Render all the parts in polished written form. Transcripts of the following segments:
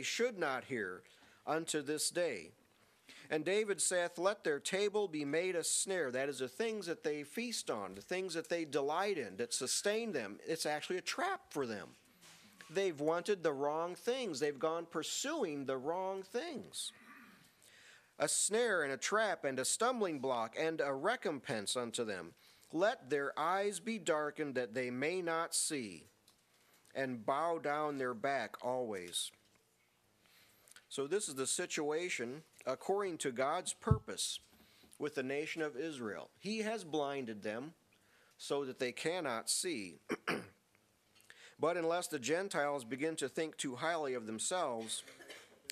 should not hear unto this day. And David saith, let their table be made a snare. That is, the things that they feast on, the things that they delight in, that sustain them. It's actually a trap for them. They've wanted the wrong things. They've gone pursuing the wrong things. A snare and a trap and a stumbling block and a recompense unto them. Let their eyes be darkened that they may not see, and bow down their back always. So this is the situation according to God's purpose with the nation of Israel. He has blinded them so that they cannot see. But unless the Gentiles begin to think too highly of themselves,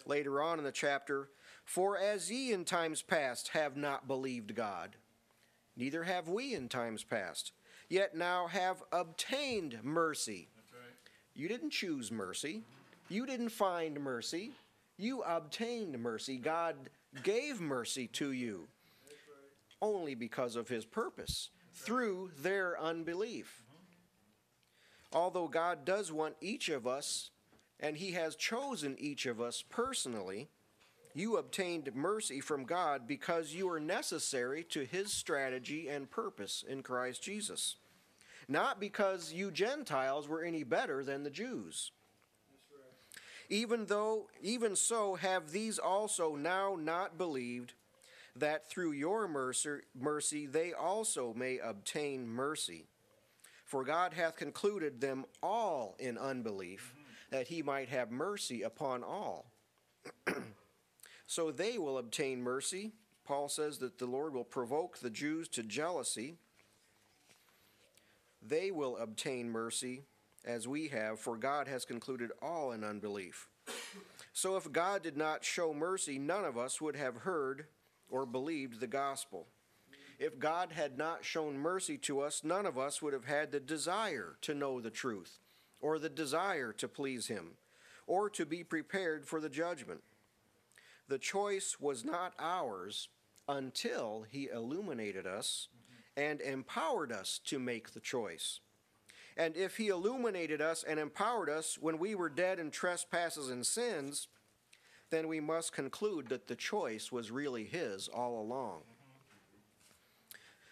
later on in the chapter, for as ye in times past have not believed God, neither have we in times past, yet now have obtained mercy. That's right. You didn't choose mercy. You didn't find mercy. You obtained mercy. God gave mercy to you only because of his purpose, through their unbelief. Although God does want each of us, and he has chosen each of us personally, you obtained mercy from God because you are necessary to his strategy and purpose in Christ Jesus. Not because you Gentiles were any better than the Jews. Even so have these also now not believed, that through your mercy they also may obtain mercy. For God hath concluded them all in unbelief, that he might have mercy upon all. So they will obtain mercy. Paul says that the Lord will provoke the Jews to jealousy. They will obtain mercy as we have, for God has concluded all in unbelief. So if God did not show mercy, none of us would have heard or believed the gospel. If God had not shown mercy to us, none of us would have had the desire to know the truth, or the desire to please him, or to be prepared for the judgment. The choice was not ours until he illuminated us and empowered us to make the choice. And if he illuminated us and empowered us when we were dead in trespasses and sins, then we must conclude that the choice was really his all along.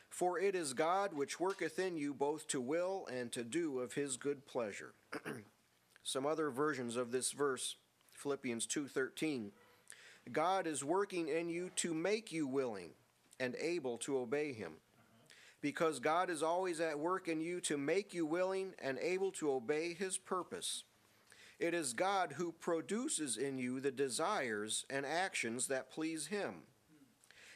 For it is God which worketh in you both to will and to do of his good pleasure. Some other versions of this verse, Philippians 2:13. God is working in you to make you willing and able to obey him. Because God is always at work in you to make you willing and able to obey his purpose. It is God who produces in you the desires and actions that please him.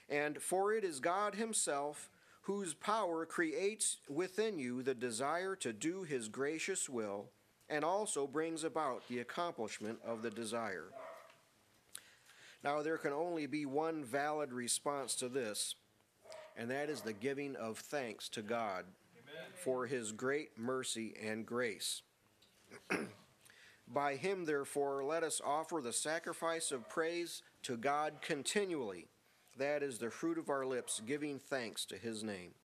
And for it is God himself whose power creates within you the desire to do his gracious will and also brings about the accomplishment of the desire. Now there can only be one valid response to this, and that is the giving of thanks to God for his great mercy and grace. By him, therefore, let us offer the sacrifice of praise to God continually. That is the fruit of our lips, giving thanks to his name.